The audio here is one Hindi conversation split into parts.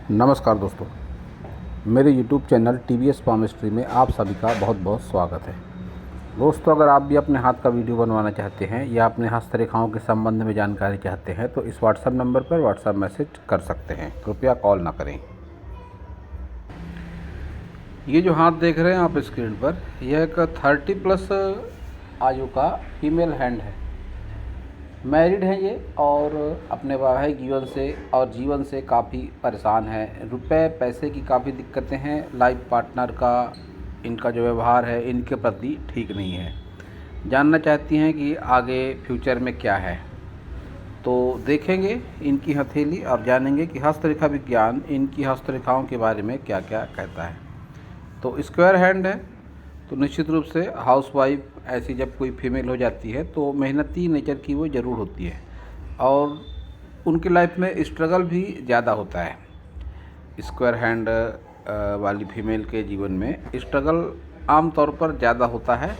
नमस्कार दोस्तों, मेरे YouTube चैनल TVS पामिस्ट्री में आप सभी का बहुत बहुत स्वागत है। दोस्तों, अगर आप भी अपने हाथ का वीडियो बनवाना चाहते हैं या अपने हस्तरेखाओं के संबंध में जानकारी चाहते हैं तो इस व्हाट्सएप नंबर पर व्हाट्सएप मैसेज कर सकते हैं। कृपया कॉल ना करें। ये जो हाथ देख रहे हैं आप स्क्रीन पर, यह एक 30+ आयु का फीमेल हैंड है। मैरिड हैं ये और अपने वैवाहिक जीवन से काफ़ी परेशान है। रुपए पैसे की काफ़ी दिक्कतें हैं। लाइफ पार्टनर का इनका जो व्यवहार है इनके प्रति ठीक नहीं है। जानना चाहती हैं कि आगे फ्यूचर में क्या है, तो देखेंगे इनकी हथेली और जानेंगे कि हस्तरेखा विज्ञान इनकी हस्तरेखाओं के बारे में क्या क्या कहता है। तो स्क्वायर हैंड है, तो निश्चित रूप से हाउसवाइफ ऐसी जब कोई फीमेल हो जाती है तो मेहनती नेचर की वो ज़रूर होती है और उनकी लाइफ में स्ट्रगल भी ज़्यादा होता है। स्क्वायर हैंड वाली फीमेल के जीवन में स्ट्रगल आम तौर पर ज़्यादा होता है।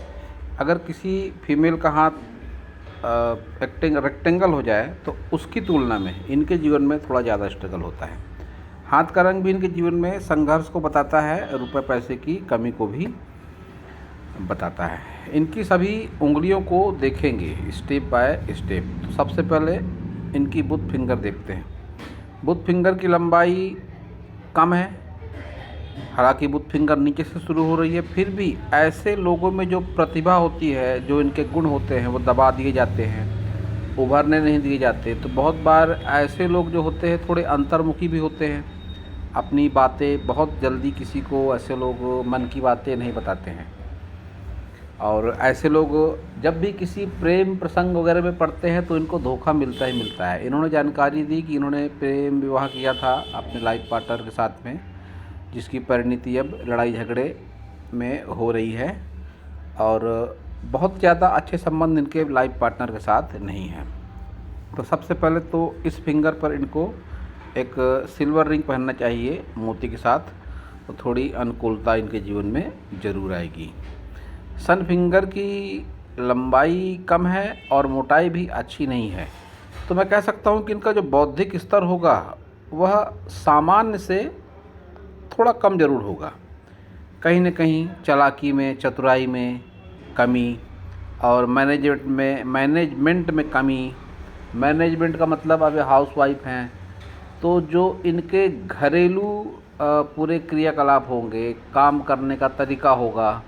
अगर किसी फीमेल का हाथ रेक्टेंगल हो जाए तो उसकी तुलना में इनके जीवन में थोड़ा ज़्यादा स्ट्रगल होता है। हाथ का रंग भी इनके जीवन में संघर्ष को बताता है, रुपए पैसे की कमी को भी बताता है। इनकी सभी उंगलियों को देखेंगे स्टेप बाय स्टेप। तो सबसे पहले इनकी बुथ फिंगर देखते हैं। बुथ फिंगर की लंबाई कम है, हालांकि बुथ फिंगर नीचे से शुरू हो रही है। फिर भी ऐसे लोगों में जो प्रतिभा होती है, जो इनके गुण होते हैं, वो दबा दिए जाते हैं, उभरने नहीं दिए जाते। तो बहुत बार ऐसे लोग जो होते हैं थोड़े अंतर्मुखी भी होते हैं। अपनी बातें बहुत जल्दी किसी को, ऐसे लोग मन की बातें नहीं बताते हैं और ऐसे लोग जब भी किसी प्रेम प्रसंग वगैरह में पड़ते हैं तो इनको धोखा मिलता ही मिलता है। इन्होंने जानकारी दी कि इन्होंने प्रेम विवाह किया था अपने लाइफ पार्टनर के साथ में, जिसकी परिणति अब लड़ाई झगड़े में हो रही है और बहुत ज़्यादा अच्छे संबंध इनके लाइफ पार्टनर के साथ नहीं हैं। तो सबसे पहले तो इस फिंगर पर इनको एक सिल्वर रिंग पहनना चाहिए मोती के साथ, तो थोड़ी अनुकूलता इनके जीवन में ज़रूर आएगी। सन फिंगर की लंबाई कम है और मोटाई भी अच्छी नहीं है, तो मैं कह सकता हूँ कि इनका जो बौद्धिक स्तर होगा वह सामान्य से थोड़ा कम ज़रूर होगा। कहीं न कहीं चालाकी में, चतुराई में कमी और मैनेजमेंट में कमी। मैनेजमेंट का मतलब अब हाउसवाइफ हैं तो जो इनके घरेलू पूरे क्रियाकलाप होंगे, काम करने का तरीका होगा,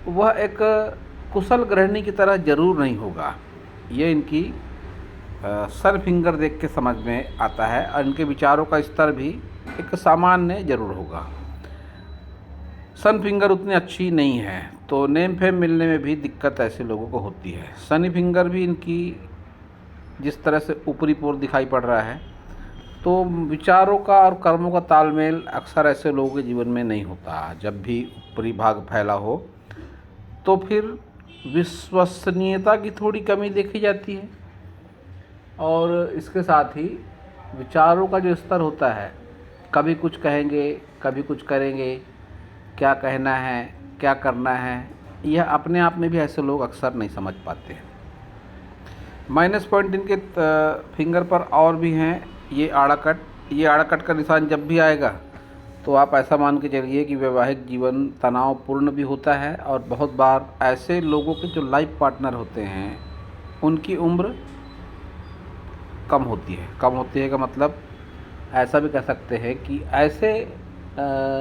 वह एक कुशल गृहिणी की तरह ज़रूर नहीं होगा। ये इनकी सर फिंगर देख के समझ में आता है और इनके विचारों का स्तर भी एक सामान्य ज़रूर होगा। सन फिंगर उतनी अच्छी नहीं है तो नेम फेम मिलने में भी दिक्कत ऐसे लोगों को होती है। सनी फिंगर भी इनकी जिस तरह से ऊपरी पोर दिखाई पड़ रहा है, तो विचारों का और कर्मों का तालमेल अक्सर ऐसे लोगों के जीवन में नहीं होता। जब भी ऊपरी भाग फैला हो तो फिर विश्वसनीयता की थोड़ी कमी देखी जाती है और इसके साथ ही विचारों का जो स्तर होता है, कभी कुछ कहेंगे कभी कुछ करेंगे, क्या कहना है क्या करना है, यह अपने आप में भी ऐसे लोग अक्सर नहीं समझ पाते हैं। माइनस पॉइंट इनके फिंगर पर और भी हैं। ये आड़ा कट का निशान जब भी आएगा तो आप ऐसा मान के चलिए कि वैवाहिक जीवन तनावपूर्ण भी होता है और बहुत बार ऐसे लोगों के जो लाइफ पार्टनर होते हैं उनकी उम्र कम होती है का मतलब ऐसा भी कह सकते हैं कि ऐसे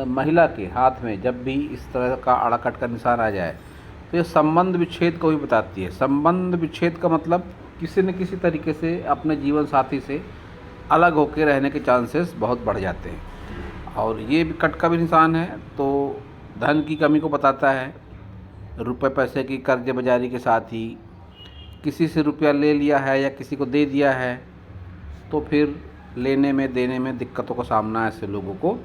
महिला के हाथ में जब भी इस तरह का आड़ा कट का निशान आ जाए तो ये संबंध विच्छेद को भी बताती है। संबंध विच्छेद का मतलब किसी न किसी तरीके से अपने जीवन साथी से अलग होकर रहने के चांसेस बहुत बढ़ जाते हैं। और ये भी कट का भी निशान है तो धन की कमी को बताता है। रुपए पैसे की कर्ज बाजारी के साथ ही किसी से रुपया ले लिया है या किसी को दे दिया है तो फिर लेने में देने में दिक्कतों का सामना ऐसे लोगों को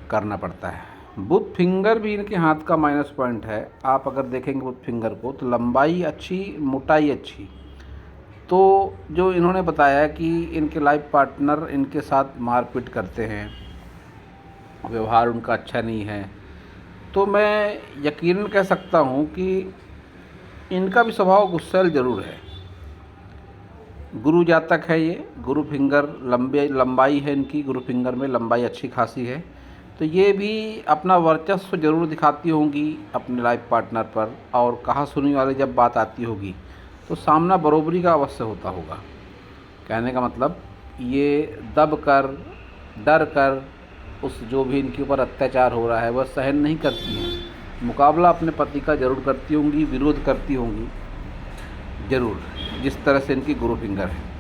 करना पड़ता है। बुथ फिंगर भी इनके हाथ का माइनस पॉइंट है। आप अगर देखेंगे बुथ फिंगर को तो लंबाई अच्छी, मोटाई अच्छी। तो जो इन्होंने बताया कि इनके लाइफ पार्टनर इनके साथ मारपीट करते हैं, व्यवहार उनका अच्छा नहीं है, तो मैं यकीनन कह सकता हूँ कि इनका भी स्वभाव गुस्सैल ज़रूर है। गुरु जातक है ये, गुरु फिंगर लंबाई है इनकी, गुरु फिंगर में लंबाई अच्छी खासी है। तो ये भी अपना वर्चस्व ज़रूर दिखाती होंगी अपने लाइफ पार्टनर पर, और कहा सुनी वाली जब बात आती होगी तो सामना बरोबरी का अवश्य होता होगा। कहने का मतलब ये दब कर, डर कर उस जो भी इनके ऊपर अत्याचार हो रहा है वह सहन नहीं करती हैं। मुकाबला अपने पति का ज़रूर करती होंगी, विरोध करती होंगी ज़रूर, जिस तरह से इनकी गुरु फिंगर है।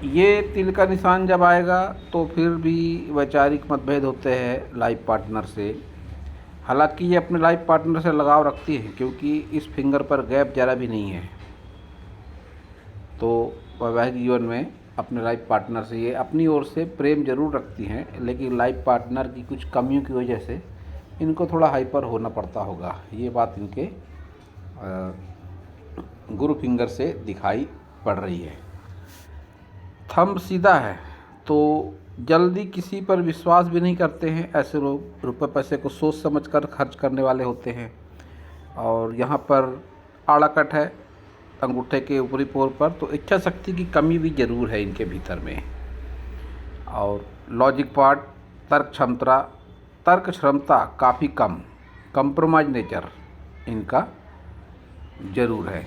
ये तिल का निशान जब आएगा तो फिर भी वैचारिक मतभेद होते हैं लाइफ पार्टनर से। हालांकि ये अपने लाइफ पार्टनर से लगाव रखती है क्योंकि इस फिंगर पर गैप ज़रा भी नहीं है। तो वैवाहिक जीवन में अपने लाइफ पार्टनर से ये अपनी ओर से प्रेम जरूर रखती हैं, लेकिन लाइफ पार्टनर की कुछ कमियों की वजह से इनको थोड़ा हाइपर होना पड़ता होगा। ये बात इनके गुरु फिंगर से दिखाई पड़ रही है। थंब सीधा है तो जल्दी किसी पर विश्वास भी नहीं करते हैं। ऐसे लोग रुपए पैसे को सोच समझ कर खर्च करने वाले होते हैं। और यहाँ पर आड़ाकट है अंगूठे के ऊपरी पोर पर, तो इच्छा शक्ति की कमी भी ज़रूर है इनके भीतर में। और लॉजिक पार्ट, तर्क क्षमता काफ़ी कम, कंप्रोमाइज नेचर इनका ज़रूर है।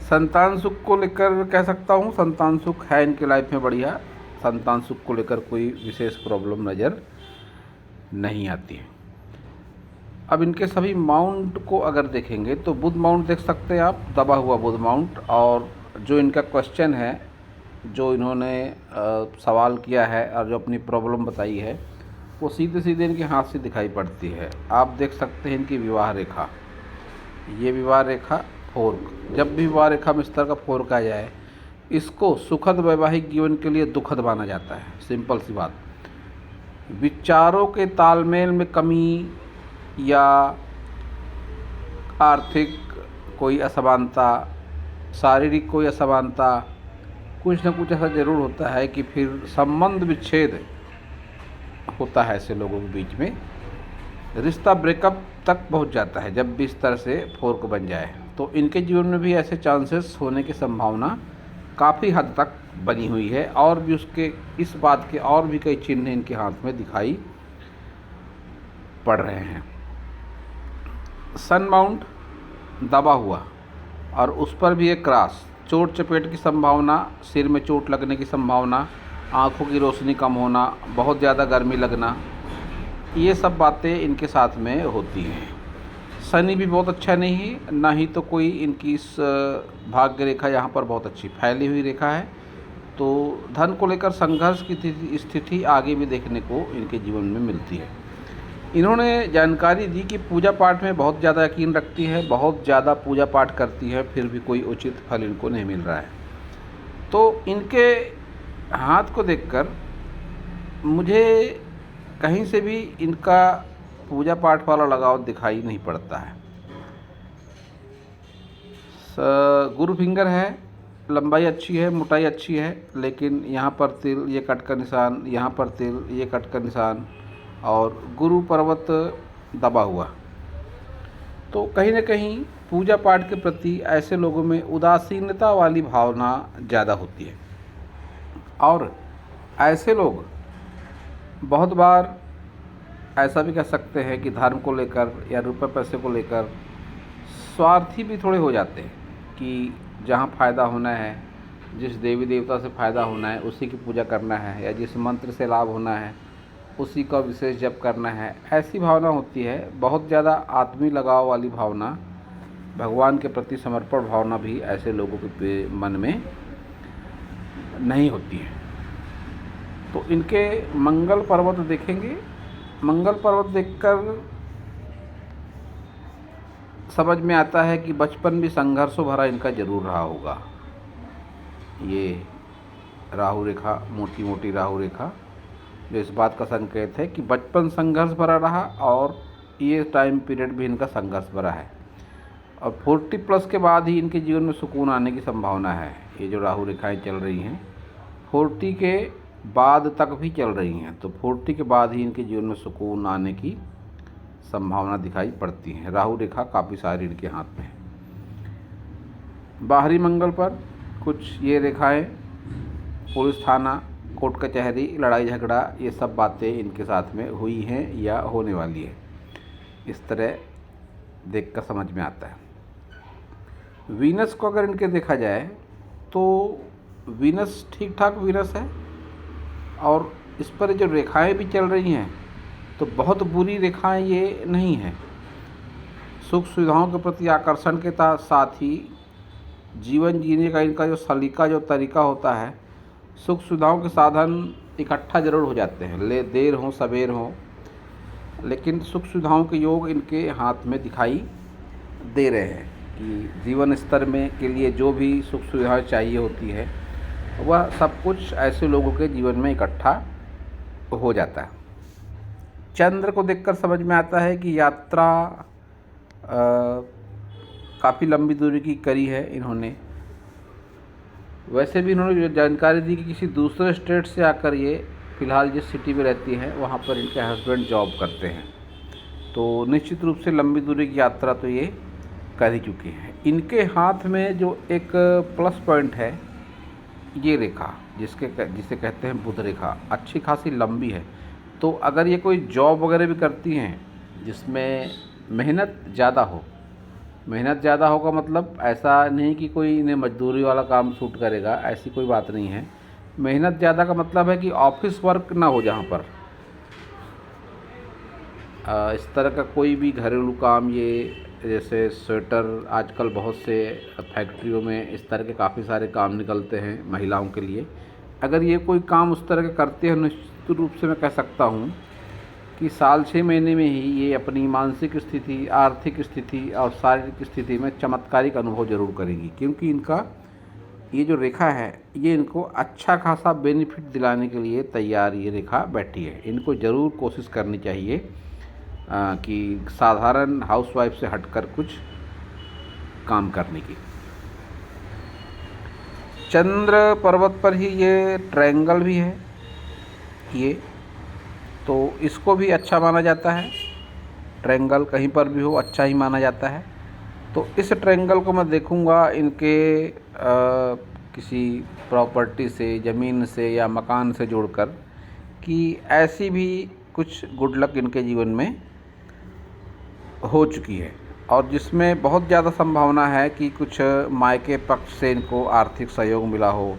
संतान सुख को लेकर कह सकता हूँ, संतान सुख है इनके लाइफ में बढ़िया। संतान सुख को लेकर कोई विशेष प्रॉब्लम नज़र नहीं आती है। अब इनके सभी माउंट को अगर देखेंगे तो बुध माउंट देख सकते हैं आप, दबा हुआ बुध माउंट। और जो इनका क्वेश्चन है, जो इन्होंने सवाल किया है और जो अपनी प्रॉब्लम बताई है, वो सीधे सीधे इनके हाथ से दिखाई पड़ती है। आप देख सकते हैं इनकी विवाह रेखा, ये विवाह रेखा फोर्क। जब भी विवाह रेखा में इस तरह का फोर्क आ जाए, इसको सुखद वैवाहिक जीवन के लिए दुखद माना जाता है। सिंपल सी बात। विचारों के तालमेल में कमी या आर्थिक कोई असमानता, शारीरिक कोई असमानता, कुछ न कुछ ऐसा ज़रूर होता है कि फिर संबंध विच्छेद होता है ऐसे लोगों के बीच में। रिश्ता ब्रेकअप तक पहुंच जाता है जब भी इस तरह से फोर्क बन जाए। तो इनके जीवन में भी ऐसे चांसेस होने की संभावना काफ़ी हद तक बनी हुई है। और भी उसके इस बात के और भी कई चिन्ह इनके हाथ में दिखाई पड़ रहे हैं। सन माउंट दबा हुआ और उस पर भी एक क्रॉस, चोट चपेट की संभावना, सिर में चोट लगने की संभावना, आँखों की रोशनी कम होना, बहुत ज़्यादा गर्मी लगना, ये सब बातें इनके साथ में होती हैं। शनि भी बहुत अच्छा नहीं है, ना ही तो कोई इनकी इस भाग्य रेखा यहाँ पर बहुत अच्छी फैली हुई रेखा है। तो धन को लेकर संघर्ष की स्थिति आगे भी देखने को इनके जीवन में मिलती है। इन्होंने जानकारी दी कि पूजा पाठ में बहुत ज़्यादा यकीन रखती है, बहुत ज़्यादा पूजा पाठ करती है, फिर भी कोई उचित फल इनको नहीं मिल रहा है। तो इनके हाथ को देखकर मुझे कहीं से भी इनका पूजा पाठ वाला लगाव दिखाई नहीं पड़ता है। गुरु फिंगर है, लंबाई अच्छी है, मोटाई अच्छी है, लेकिन यहाँ पर तिल, ये कट का निशान, यहाँ पर तिल, ये कट का निशान, और गुरु पर्वत दबा हुआ। तो कहीं न कहीं पूजा पाठ के प्रति ऐसे लोगों में उदासीनता वाली भावना ज़्यादा होती है। और ऐसे लोग बहुत बार ऐसा भी कह सकते हैं कि धर्म को लेकर या रुपए पैसे को लेकर स्वार्थी भी थोड़े हो जाते हैं कि जहाँ फ़ायदा होना है, जिस देवी देवता से फ़ायदा होना है उसी की पूजा करना है, या जिस मंत्र से लाभ होना है उसी का विशेष जप करना है, ऐसी भावना होती है। बहुत ज़्यादा आत्मी लगाव वाली भावना, भगवान के प्रति समर्पण भावना भी ऐसे लोगों के मन में नहीं होती है। तो इनके मंगल पर्वत देखेंगे, मंगल पर्वत देखकर समझ में आता है कि बचपन भी संघर्षों भरा इनका जरूर रहा होगा। ये राहु रेखा, मोटी मोटी राहु रेखा, जो इस बात का संकेत है कि बचपन संघर्ष भरा रहा और ये टाइम पीरियड भी इनका संघर्ष भरा है। और 40+ के बाद ही इनके जीवन में सुकून आने की संभावना है। ये जो राहु रेखाएं चल रही हैं 40 के बाद तक भी चल रही हैं, तो 40 के बाद ही इनके जीवन में सुकून आने की संभावना दिखाई पड़ती है। राहु रेखा काफ़ी सारी इनके हाथ में है। बाहरी मंगल पर कुछ ये रेखाएं, पुलिस थाना, कोर्ट कचहरी, लड़ाई झगड़ा, ये सब बातें इनके साथ में हुई हैं या होने वाली है। इस तरह देखकर समझ में आता है। वीनस को अगर इनके देखा जाए तो वीनस ठीक ठाक वीनस है, और इस पर जो रेखाएं भी चल रही हैं तो बहुत बुरी रेखाएं ये नहीं हैं। सुख सुविधाओं के प्रति आकर्षण के साथ ही जीवन जीने का इनका जो सलीका, जो तरीका होता है, सुख सुविधाओं के साधन इकट्ठा ज़रूर हो जाते हैं, ले देर हो सवेर हो, लेकिन सुख सुविधाओं के योग इनके हाथ में दिखाई दे रहे हैं कि जीवन स्तर में के लिए जो भी सुख सुविधाएं चाहिए होती है वह सब कुछ ऐसे लोगों के जीवन में इकट्ठा हो जाता है। चंद्र को देखकर समझ में आता है कि यात्रा काफ़ी लंबी दूरी की करी है इन्होंने। वैसे भी इन्होंने जो जानकारी दी कि किसी दूसरे स्टेट से आकर ये फ़िलहाल जिस सिटी में रहती हैं वहाँ पर इनके हस्बैंड जॉब करते हैं, तो निश्चित रूप से लंबी दूरी की यात्रा तो ये कर ही चुकी हैं। इनके हाथ में जो एक प्लस पॉइंट है, ये रेखा जिसे कहते हैं बुध रेखा, अच्छी खासी लंबी है। तो अगर ये कोई जॉब वगैरह भी करती हैं जिसमें मेहनत ज़्यादा हो, मेहनत ज़्यादा होगा मतलब ऐसा नहीं कि कोई इन्हें मजदूरी वाला काम सूट करेगा, ऐसी कोई बात नहीं है। मेहनत ज़्यादा का मतलब है कि ऑफिस वर्क ना हो, जहाँ पर इस तरह का कोई भी घरेलू काम, ये जैसे स्वेटर, आजकल बहुत से फैक्ट्रियों में इस तरह के काफ़ी सारे काम निकलते हैं महिलाओं के लिए। अगर ये कोई काम उस तरह के करते हैं, निश्चित रूप से मैं कह सकता हूँ कि साल 6 महीने में ही ये अपनी मानसिक स्थिति, आर्थिक स्थिति और शारीरिक स्थिति में चमत्कारिक अनुभव जरूर करेंगी, क्योंकि इनका ये जो रेखा है ये इनको अच्छा खासा बेनिफिट दिलाने के लिए तैयार ये रेखा बैठी है। इनको ज़रूर कोशिश करनी चाहिए कि साधारण हाउसवाइफ से हटकर कुछ काम करने की। चंद्र पर्वत पर ही ये ट्रायंगल भी है ये, तो इसको भी अच्छा माना जाता है। ट्रायंगल कहीं पर भी हो अच्छा ही माना जाता है। तो इस ट्रायंगल को मैं देखूंगा इनके किसी प्रॉपर्टी से, ज़मीन से या मकान से जोड़कर कि ऐसी भी कुछ गुड लक इनके जीवन में हो चुकी है, और जिसमें बहुत ज़्यादा संभावना है कि कुछ मायके पक्ष से इनको आर्थिक सहयोग मिला हो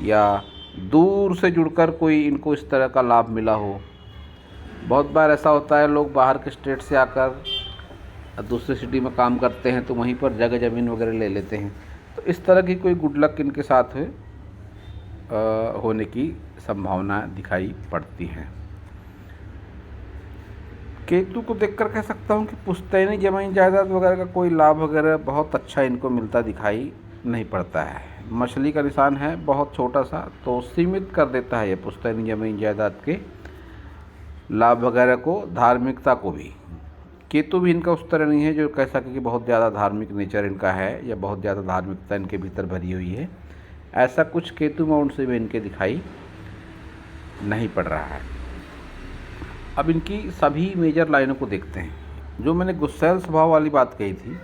या दूर से जुड़कर कोई इनको इस तरह का लाभ मिला हो। बहुत बार ऐसा होता है, लोग बाहर के स्टेट से आकर दूसरे सिटी में काम करते हैं तो वहीं पर जगह ज़मीन वगैरह ले लेते हैं। तो इस तरह की कोई गुड लक इनके साथ होने की संभावना दिखाई पड़ती है। केतु को देखकर कह सकता हूँ कि पुश्तैनी ज़मीन जायदाद वगैरह का कोई लाभ वगैरह बहुत अच्छा इनको मिलता दिखाई नहीं पड़ता है। मछली का निशान है, बहुत छोटा सा, तो सीमित कर देता है ये पुश्तैनी ज़मीन जायदाद के लाभ वगैरह को, धार्मिकता को भी। केतु भी इनका उस तरह नहीं है जो कह सके कि बहुत ज़्यादा धार्मिक नेचर इनका है या बहुत ज़्यादा धार्मिकता इनके भीतर भरी हुई है। ऐसा कुछ केतु माउंट से भी इनके दिखाई नहीं पड़ रहा है। अब इनकी सभी मेजर लाइनों को देखते हैं। जो मैंने गुस्सैल स्वभाव वाली बात कही थी,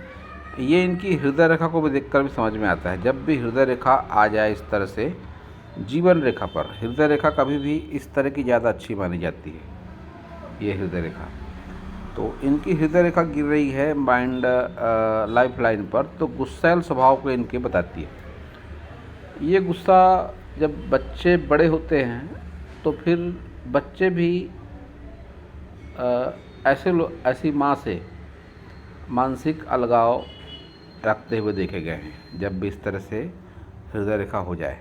ये इनकी हृदय रेखा को भी देखकर भी समझ में आता है। जब भी हृदय रेखा आ जाए इस तरह से जीवन रेखा पर, हृदय रेखा कभी भी इस तरह की ज़्यादा अच्छी मानी जाती है, ये हृदय रेखा। तो इनकी हृदय रेखा गिर रही है माइंड लाइफ लाइन पर, तो गुस्सैल स्वभाव को इनके बताती है। ये गुस्सा जब बच्चे बड़े होते हैं तो फिर बच्चे भी ऐसी माँ से मानसिक अलगाव रखते हुए देखे गए हैं जब भी इस तरह से हृदय रेखा हो जाए।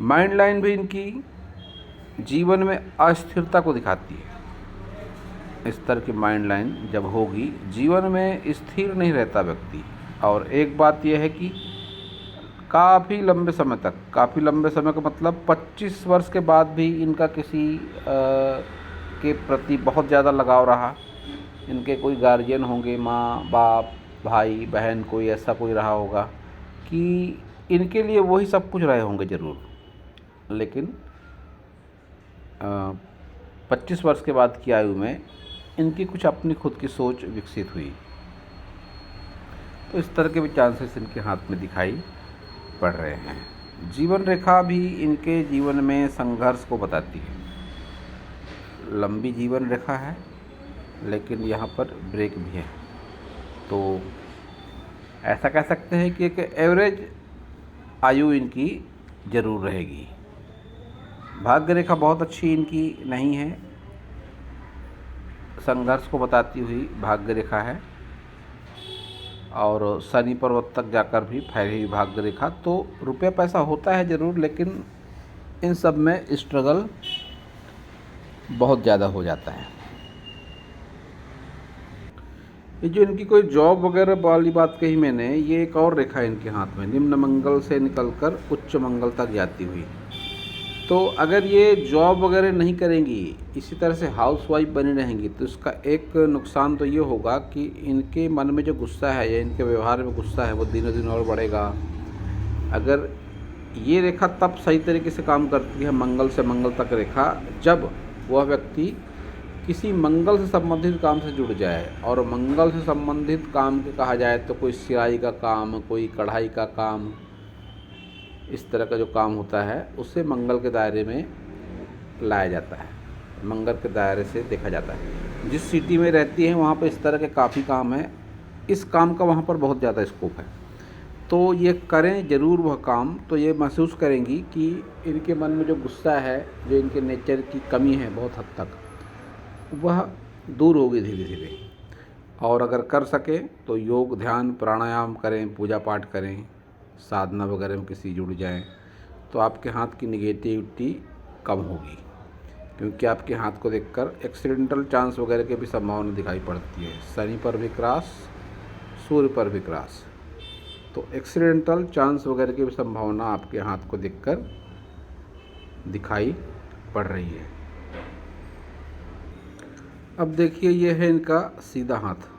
माइंड लाइन भी इनकी जीवन में अस्थिरता को दिखाती है। इस तरह की माइंड लाइन जब होगी, जीवन में स्थिर नहीं रहता व्यक्ति। और एक बात यह है कि काफ़ी लंबे समय तक, काफ़ी लंबे समय का मतलब 25 वर्ष के बाद भी इनका किसी के प्रति बहुत ज़्यादा लगाव रहा। इनके कोई गार्जियन होंगे, माँ बाप भाई बहन, कोई ऐसा कोई रहा होगा कि इनके लिए वही सब कुछ रहे होंगे ज़रूर, लेकिन 25 वर्ष के बाद की आयु में इनकी कुछ अपनी खुद की सोच विकसित हुई। तो इस तरह के भी चांसेस इनके हाथ में दिखाई पड़ रहे हैं। जीवन रेखा भी इनके जीवन में संघर्ष को बताती है। लंबी जीवन रेखा है लेकिन यहाँ पर ब्रेक भी है, तो ऐसा कह सकते हैं कि एक एवरेज आयु इनकी ज़रूर रहेगी। भाग्य रेखा बहुत अच्छी इनकी नहीं है, संघर्ष को बताती हुई भाग्य रेखा है और शनि पर्वत तक जाकर भी फैली हुई भाग्य रेखा। तो रुपया पैसा होता है ज़रूर, लेकिन इन सब में स्ट्रगल बहुत ज़्यादा हो जाता है। ये जो इनकी कोई जॉब वगैरह वाली बात कही मैंने, ये एक और रेखा है इनके हाथ में, निम्न मंगल से निकलकर उच्च मंगल तक जाती हुई। तो अगर ये जॉब वगैरह नहीं करेंगी, इसी तरह से हाउसवाइफ बनी रहेंगी, तो इसका एक नुकसान तो ये होगा कि इनके मन में जो गुस्सा है या इनके व्यवहार में गुस्सा है वो दिनों दिन और बढ़ेगा। अगर ये रेखा तब सही तरीके से काम करती है, मंगल से मंगल तक रेखा, जब वह व्यक्ति किसी मंगल से संबंधित काम से जुड़ जाए। और मंगल से संबंधित काम के कहा जाए तो कोई सिलाई का काम, कोई कढ़ाई का काम, इस तरह का जो काम होता है उसे मंगल के दायरे में लाया जाता है, मंगल के दायरे से देखा जाता है। जिस सिटी में रहती हैं वहाँ पर इस तरह के काफ़ी काम है, इस काम का वहाँ पर बहुत ज़्यादा स्कोप है। तो ये करें ज़रूर वह काम, तो ये महसूस करेंगी कि इनके मन में जो गुस्सा है, जो इनके नेचर की कमी है बहुत हद तक, वह दूर होगी धीरे धीरे। और अगर कर सके तो योग, ध्यान, प्राणायाम करें, पूजा पाठ करें, साधना वगैरह में किसी जुड़ जाएं, तो आपके हाथ की निगेटिविटी कम होगी। क्योंकि आपके हाथ को देखकर एक्सीडेंटल चांस वगैरह की भी संभावना दिखाई पड़ती है। शनि पर भी क्रॉस, सूर्य पर भी क्रॉस, तो एक्सीडेंटल चांस वगैरह की भी संभावना आपके हाथ को देखकर दिखाई पड़ रही है। अब देखिए, ये है इनका सीधा हाथ।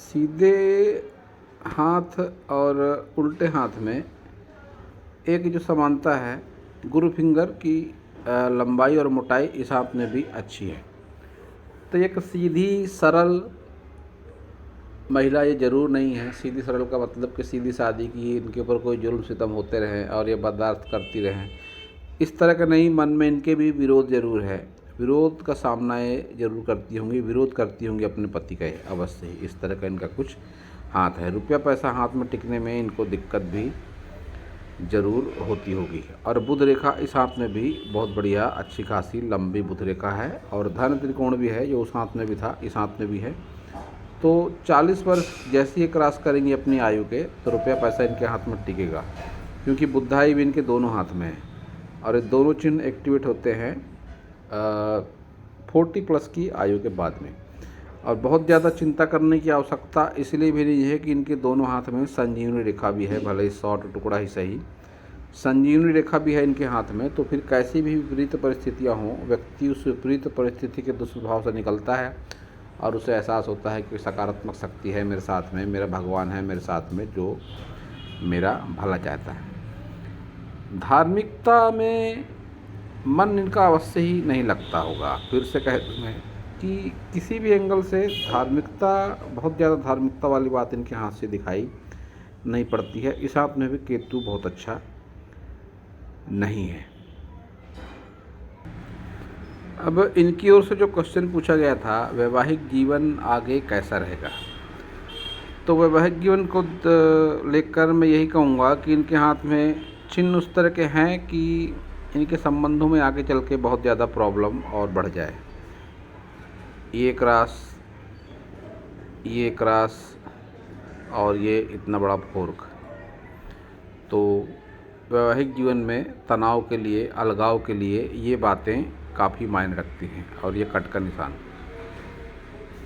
सीधे हाथ और उल्टे हाथ में एक जो समानता है, गुरु फिंगर की लंबाई और मोटाई इस हाथ में भी अच्छी है। तो एक सीधी सरल महिला ये ज़रूर नहीं है। सीधी सरल का मतलब कि सीधी शादी की, इनके ऊपर कोई जुल्म सितम होते रहें और ये बर्दाश्त करती रहें, इस तरह का नहीं। मन में इनके भी विरोध ज़रूर है, विरोध का सामना ये ज़रूर करती होंगी, विरोध करती होंगी अपने पति का अवश्य ही। इस तरह का इनका कुछ हाथ है। रुपया पैसा हाथ में टिकने में इनको दिक्कत भी ज़रूर होती होगी। और बुध रेखा इस हाथ में भी बहुत बढ़िया, अच्छी खासी लंबी बुध रेखा है। और धन त्रिकोण भी है, जो उस हाथ में भी था इस हाथ में भी है। तो 40 वर्ष जैसे ही क्रॉस करेंगी अपनी आयु के, तो रुपया पैसा इनके हाथ में टिकेगा, क्योंकि बुधाई भी इनके दोनों हाथ में है। और ये दोनों चिन्ह एक्टिवेट होते हैं 40+ की आयु के बाद में। और बहुत ज़्यादा चिंता करने की आवश्यकता इसलिए भी नहीं है कि इनके दोनों हाथ में संजीवनी रेखा भी है, भले ही शॉर्ट टुकड़ा ही सही, संजीवनी रेखा भी है इनके हाथ में। तो फिर कैसी भी विपरीत परिस्थितियाँ हों, व्यक्ति उस विपरीत परिस्थिति के दुष्प्रभाव से निकलता है और उसे एहसास होता है कि सकारात्मक शक्ति है मेरे साथ में, मेरा भगवान है मेरे साथ में जो मेरा भला चाहता है। धार्मिकता में मन इनका अवश्य ही नहीं लगता होगा। फिर से कह दूँ मैं कि किसी भी एंगल से धार्मिकता, बहुत ज़्यादा धार्मिकता वाली बात इनके हाथ से दिखाई नहीं पड़ती है। इस हाथ में भी केतु बहुत अच्छा नहीं है। अब इनकी ओर से जो क्वेश्चन पूछा गया था, वैवाहिक जीवन आगे कैसा रहेगा, तो वैवाहिक जीवन को लेकर मैं यही कहूँगा कि इनके हाथ में चिन्ह उस तरह के हैं कि इनके संबंधों में आगे चल के बहुत ज़्यादा प्रॉब्लम और बढ़ जाए। ये क्रॉस और ये इतना बड़ा फोर्क, तो वैवाहिक जीवन में तनाव के लिए, अलगाव के लिए ये बातें काफ़ी मायने रखती हैं। और ये कट का निशान,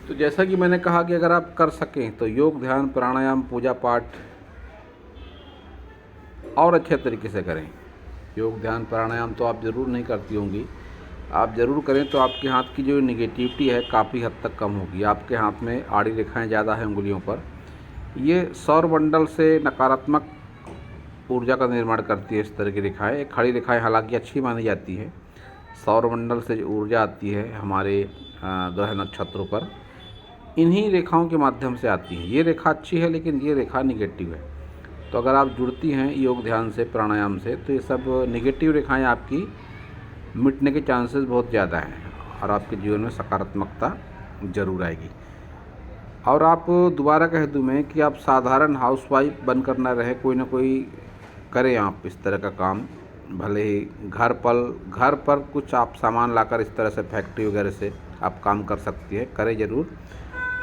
तो जैसा कि मैंने कहा कि अगर आप कर सकें तो योग, ध्यान, प्राणायाम, पूजा पाठ और अच्छे तरीके से करें। योग, ध्यान, प्राणायाम तो आप ज़रूर नहीं करती होंगी, आप ज़रूर करें तो आपके हाथ की जो निगेटिविटी है काफ़ी हद तक कम होगी। आपके हाथ में आड़ी रेखाएं ज़्यादा हैं उंगलियों पर, ये सौरमंडल से नकारात्मक ऊर्जा का निर्माण करती है। इस तरह की रेखाएं, खड़ी रेखाएं हालांकि अच्छी मानी जाती है। सौरमंडल से जो ऊर्जा आती है हमारे ग्रह नक्षत्रों पर, इन्हीं रेखाओं के माध्यम से आती हैं। ये रेखा अच्छी है लेकिन ये रेखा निगेटिव है। तो अगर आप जुड़ती हैं योग ध्यान से, प्राणायाम से, तो ये सब निगेटिव रेखाएं आपकी मिटने के चांसेस बहुत ज़्यादा हैं और आपके जीवन में सकारात्मकता ज़रूर आएगी। और आप दोबारा कह दूँ मैं कि आप साधारण हाउसवाइफ बनकर ना रहे, कोई ना कोई करें आप इस तरह का काम। भले ही घर पर कुछ आप सामान लाकर इस तरह से फैक्ट्री वगैरह से आप काम कर सकती है, करें ज़रूर।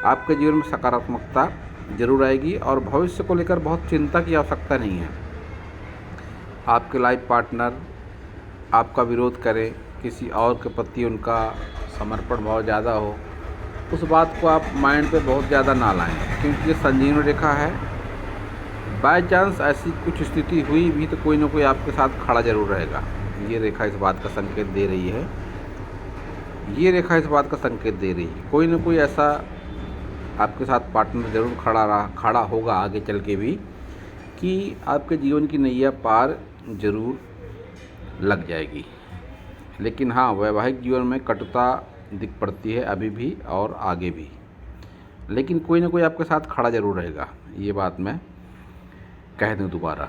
आपके जीवन में सकारात्मकता ज़रूर आएगी और भविष्य को लेकर बहुत चिंता की आवश्यकता नहीं है। आपके लाइफ पार्टनर आपका विरोध करें, किसी और के प्रति उनका समर्पण भाव ज़्यादा हो, उस बात को आप माइंड पे बहुत ज़्यादा ना लाएं, क्योंकि ये संजीवनी रेखा है। बाय चांस ऐसी कुछ स्थिति हुई भी तो कोई ना कोई आपके साथ खड़ा ज़रूर रहेगा। ये रेखा इस बात का संकेत दे रही है, ये रेखा इस बात का संकेत दे रही है कोई ना कोई ऐसा आपके साथ पार्टनर ज़रूर खड़ा होगा आगे चल के भी, कि आपके जीवन की नैया पार ज़रूर लग जाएगी। लेकिन हाँ, वैवाहिक जीवन में कटुता दिख पड़ती है अभी भी और आगे भी, लेकिन कोई ना कोई आपके साथ खड़ा ज़रूर रहेगा, ये बात मैं कह दूँ दोबारा।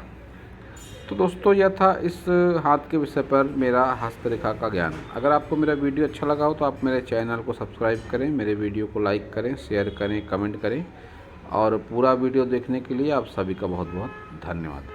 तो दोस्तों, यह था इस हाथ के विषय पर मेरा हस्तरेखा का ज्ञान। अगर आपको मेरा वीडियो अच्छा लगा हो तो आप मेरे चैनल को सब्सक्राइब करें, मेरे वीडियो को लाइक करें, शेयर करें, कमेंट करें और पूरा वीडियो देखने के लिए आप सभी का बहुत बहुत धन्यवाद।